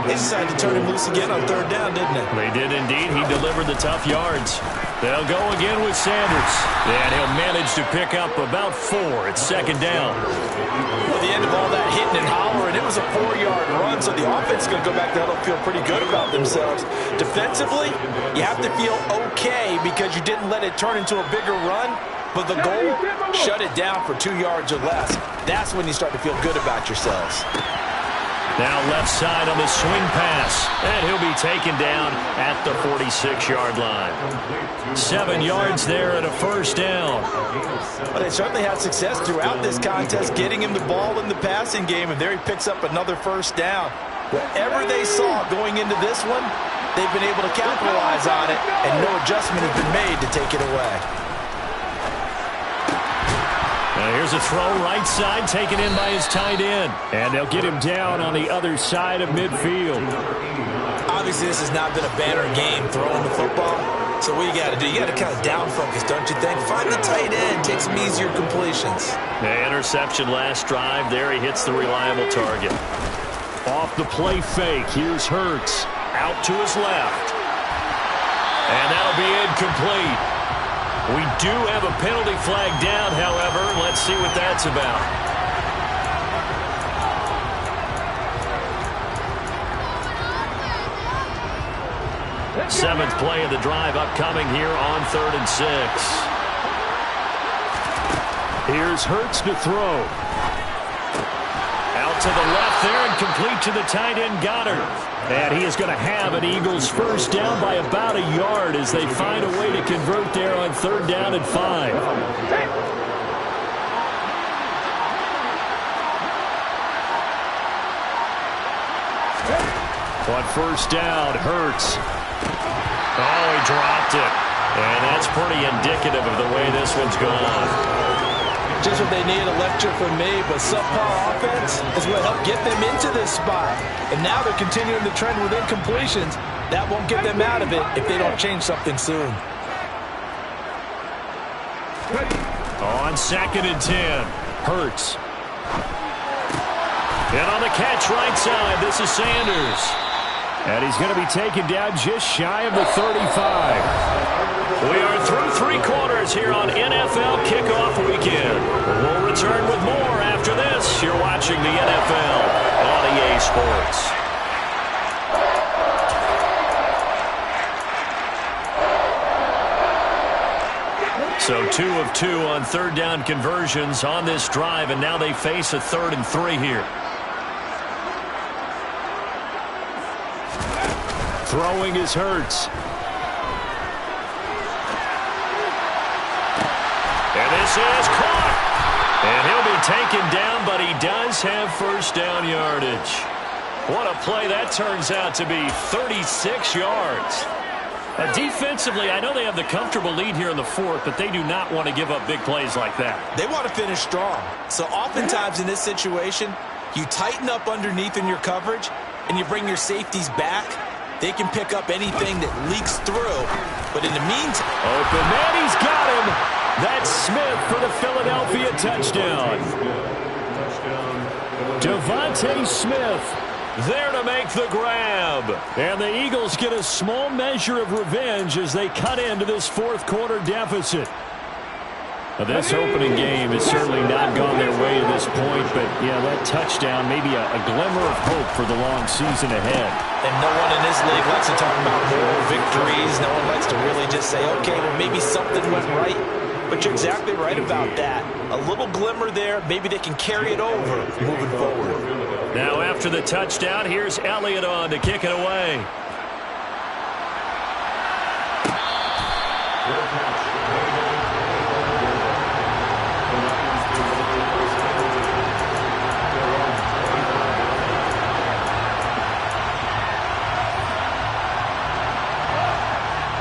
They decided to turn him loose again on 3rd down, didn't they?
They did indeed. He delivered the tough yards. They'll go again with Sanders. And he'll manage to pick up about 4 at 2nd down.
Well, the end of all that hitting and hollering, it was a 4-yard run, so the offense is going to go back to huddle, feel pretty good about themselves. Defensively, you have to feel okay because you didn't let it turn into a bigger run. But the goal, shut it down for 2 yards or less. That's when you start to feel good about yourselves.
Now left side on the swing pass. And he'll be taken down at the 46-yard line. 7 yards there and a first down.
Well, they certainly had success throughout this contest, getting him the ball in the passing game, and there he picks up another first down. Whatever they saw going into this one, they've been able to capitalize on it, and no adjustment has been made to take it away.
Now here's a throw right side, taken in by his tight end. And they'll get him down on the other side of midfield.
Obviously, this has not been a banner game throwing the football. So what you got to do, you got to kind of down focus, don't you think? Find the tight end, take some easier completions.
The interception last drive. There he hits the reliable target. Off the play fake, here's Hurts. Out to his left. And that'll be incomplete. We do have a penalty flag down, however. Let's see what that's about. Seventh play of the drive upcoming here on 3rd and 6. Here's Hurts to throw. Out to the left there and complete to the tight end Goddard. And he is going to have an Eagles first down by about a yard as they find a way to convert there on 3rd down and 5. On first down, Hurts. Oh, he dropped it. And that's pretty indicative of the way this one's gone.
Just what they need, a lecture from me, but subpar offense is what helped get them into this spot. And now they're continuing the trend with incompletions. That won't get them out of it if they don't change something soon.
On 2nd and 10, Hurts. And on the catch right side, this is Sanders. And he's going to be taken down just shy of the 35. We are through 3 quarters here on NFL Kickoff Weekend. We'll return with more after this. You're watching the NFL on EA Sports. So 2 of 2 on 3rd down conversions on this drive, and now they face a 3rd and 3 here. Throwing is Hurts. And this is caught. And he'll be taken down, but he does have first down yardage. What a play that turns out to be, 36 yards. Defensively, I know they have the comfortable lead here in the 4th, but they do not want to give up big plays like that.
They want to finish strong. So oftentimes in this situation, you tighten up underneath in your coverage, and you bring your safeties back. They can pick up anything that leaks through. But in the meantime...
Open man, he's got him. That's Smith for the Philadelphia touchdown. Devontae Smith there to make the grab. And the Eagles get a small measure of revenge as they cut into this 4th quarter deficit. Now, this opening game has certainly not gone their way to this point, but yeah, that touchdown, maybe a glimmer of hope for the long season ahead.
And no one in this league likes to talk about moral victories. No one likes to really just say, okay, well, maybe something went right. But you're exactly right about that. A little glimmer there. Maybe they can carry it over moving forward.
Now after the touchdown, here's Elliott on to kick it away.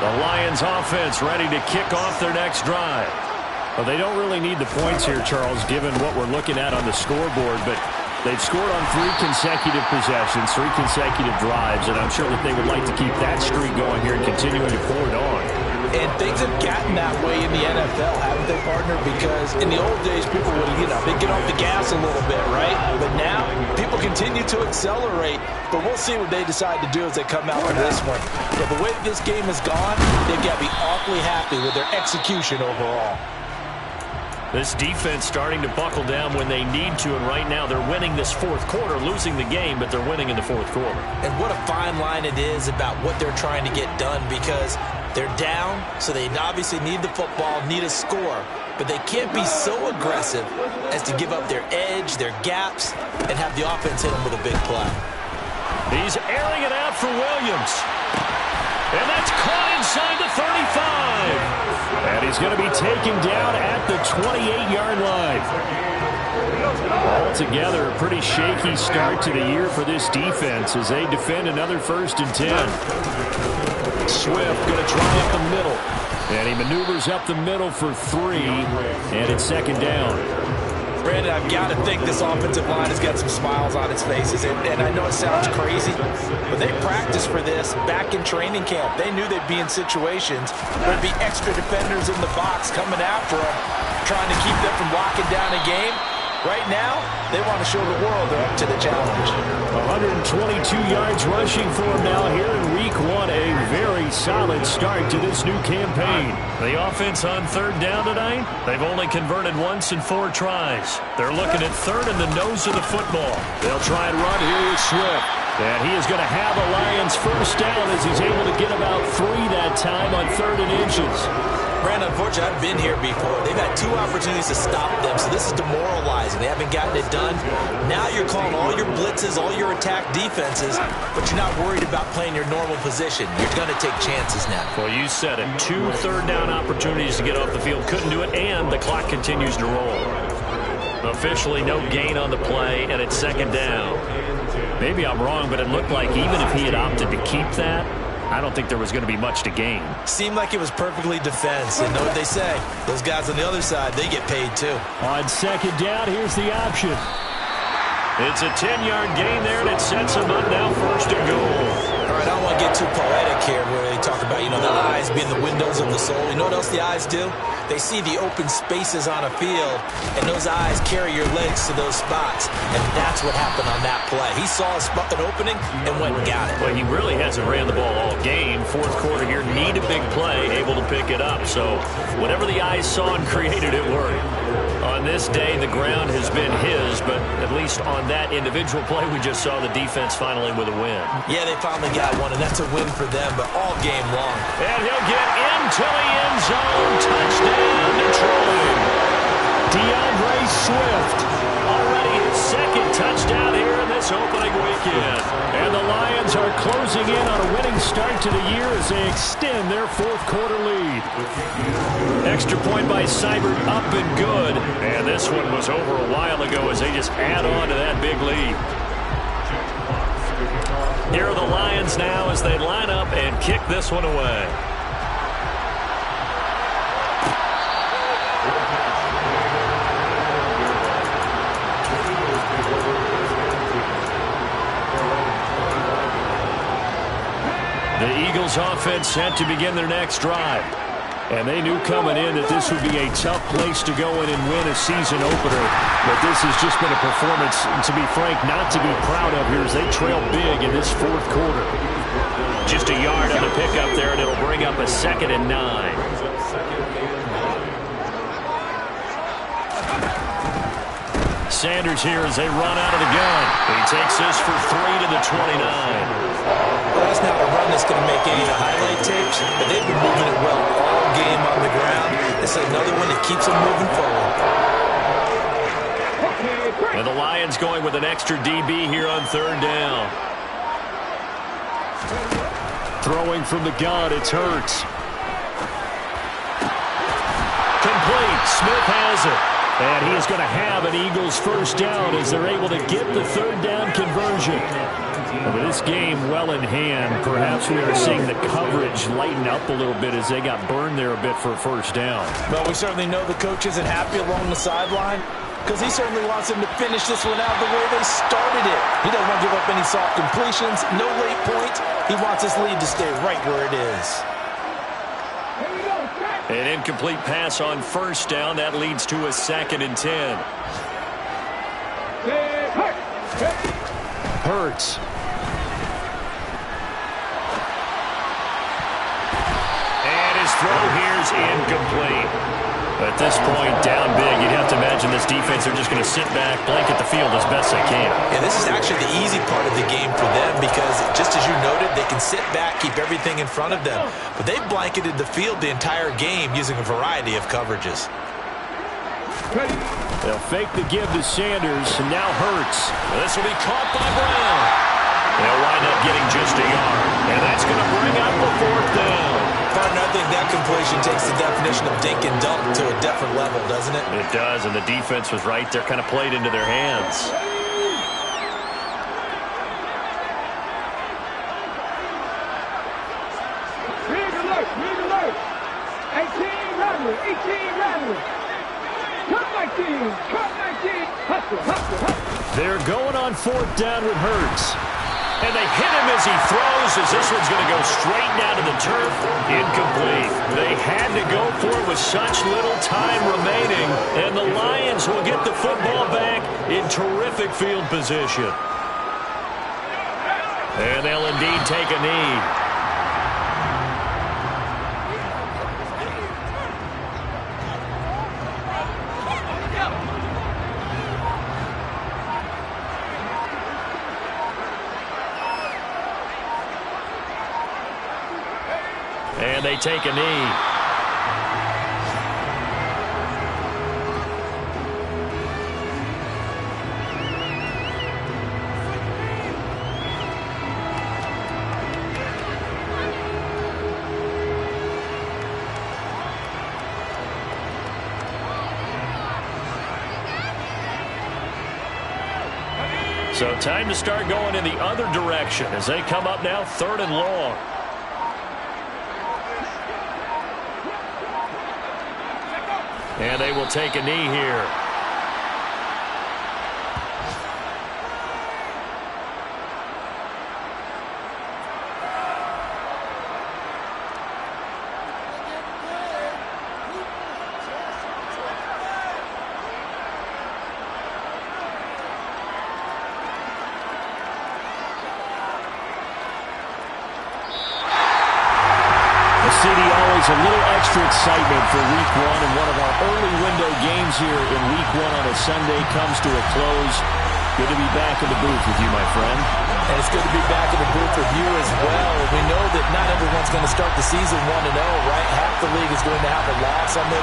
The Lions offense ready to kick off their next drive. Well, they don't really need the points here, Charles, given what we're looking at on the scoreboard, but they've scored on 3 consecutive possessions, 3 consecutive drives, and I'm sure that they would like to keep that streak going here and continuing to pour it on.
And things have gotten that way in the NFL, haven't they, partner? Because in the old days, people would, they'd get off the gas a little bit, right? But now, people continue to accelerate. But we'll see what they decide to do as they come out for this one. But the way that this game has gone, they've got to be awfully happy with their execution overall.
This defense starting to buckle down when they need to, and right now they're winning this 4th quarter, losing the game, but they're winning in the 4th quarter.
And what a fine line it is about what they're trying to get done, because they're down, so they obviously need the football, need a score. but they can't be so aggressive as to give up their edge, their gaps, and have the offense hit them with a big play.
He's airing it out for Williams. And that's caught inside the 35. And he's going to be taken down at the 28-yard line. Altogether, a pretty shaky start to the year for this defense as they defend another 1st and 10. Swift going to try up the middle. And he maneuvers up the middle for 3. And it's 2nd down.
Brandon, I've got to think this offensive line has got some smiles on its faces. And I know it sounds crazy, but they practiced for this back in training camp. They knew they'd be in situations where there'd be extra defenders in the box coming after them, trying to keep them from locking down a game. Right now, they want to show the world they're up to the challenge.
122 yards rushing for him now here in week 1. A very solid start to this new campaign. The offense on 3rd down tonight, they've only converted once in 4 tries. They're looking at 3rd in the nose of the football. They'll try and run here with Swift. And he is going to have a Lions 1st down as he's able to get about 3 that time on 3rd and inches.
Brandon, unfortunately, I've been here before. They've had 2 opportunities to stop them, so this is demoralizing. They haven't gotten it done. Now you're calling all your blitzes, all your attack defenses, but you're not worried about playing your normal position. You're going to take chances now.
Well, you said it. 2 3rd down opportunities to get off the field. Couldn't do it, and the clock continues to roll. Officially, no gain on the play, and it's 2nd down. Maybe I'm wrong, but it looked like even if he had opted to keep that, I don't think there was going to be much to gain.
Seemed like it was perfectly defense. And know what they say? Those guys on the other side, they get paid too.
On 2nd down, here's the option. It's a 10-yard gain there, and it sets them up now 1st and goal.
All right, I don't want to get too poetic here where they talk about, the eyes being the windows of the soul. You know what else the eyes do? They see the open spaces on a field, and those eyes carry your legs to those spots. And that's what happened on that play. He saw an opening and went and got it.
Well, he really hasn't ran the ball all game. 4th quarter here, need a big play, able to pick it up. So whatever the eyes saw and created, it worked. On this day, the ground has been his, but at least on that individual play, we just saw the defense finally with a win.
Yeah, they finally got one, and that's a win for them, but all game long.
And he'll get into the end zone. Touchdown, Detroit. DeAndre Swift already his 2nd touchdown here in this opening weekend. And the Lions are closing in on a winning start to the year as they extend their 4th quarter lead. Extra point by Seibert, up and good. And this one was over a while ago as they just add on to that big lead. Here are the Lions now as they line up and kick this one away. The Eagles offense set to begin their next drive. And they knew coming in that this would be a tough place to go in and win a season opener. But this has just been a performance, to be frank, not to be proud of here as they trail big in this 4th quarter. Just a yard on the pickup there, and it'll bring up a 2nd and 9. Sanders here as they run out of the gun. He takes this for 3 to the 29.
Well, that's not a run that's going to make any of the highlight tapes, but they've been moving it well all game on the ground. This is another one that keeps them moving forward.
And the Lions going with an extra DB here on 3rd down. Throwing from the gun, it's Hurts. Complete. Smith has it. And he is going to have an Eagles 1st down as they're able to get the 3rd down conversion. With this game well in hand, perhaps we are seeing the coverage lighten up a little bit as they got burned there a bit for a 1st down.
Well, we certainly know the coach isn't happy along the sideline because he certainly wants them to finish this one out the way they started it. He doesn't want to give up any soft completions, no late points. He wants his lead to stay right where it is.
An incomplete pass on 1st down. That leads to a 2nd and 10. Hurts. And his throw here is incomplete. At this point, down big, you'd have to imagine this defense, they're just going to sit back, blanket the field as best they can.
Yeah, this is actually the easy part of the game for them because, just as you noted, they can sit back, keep everything in front of them. But they've blanketed the field the entire game using a variety of coverages.
They'll fake the give to Sanders, and now Hurts. This will be caught by Brown. They'll wind up getting just a yard, and that's going to bring up the 4th down.
Partner, I think that completion takes the definition of dink and dunk to a different level, doesn't it?
It does, and the defense was right there, kind of played into their hands. They're going on 4th down with Hurts. And they hit him as he throws, as this one's going to go straight down to the turf. Incomplete. They had to go for it with such little time remaining. And the Lions will get the football back in terrific field position. And they'll indeed take a knee. And they take a knee. So time to start going in the other direction as they come up now 3rd and long. And they will take a knee here. A little extra excitement for Week 1, and one of our early window games here in Week 1 on a Sunday comes to a close. Good to be back in the booth with you, my friend.
And it's good to be back in the booth with you as well. We know that not everyone's going to start the season 1-0, right? Half the league is going to have a loss on their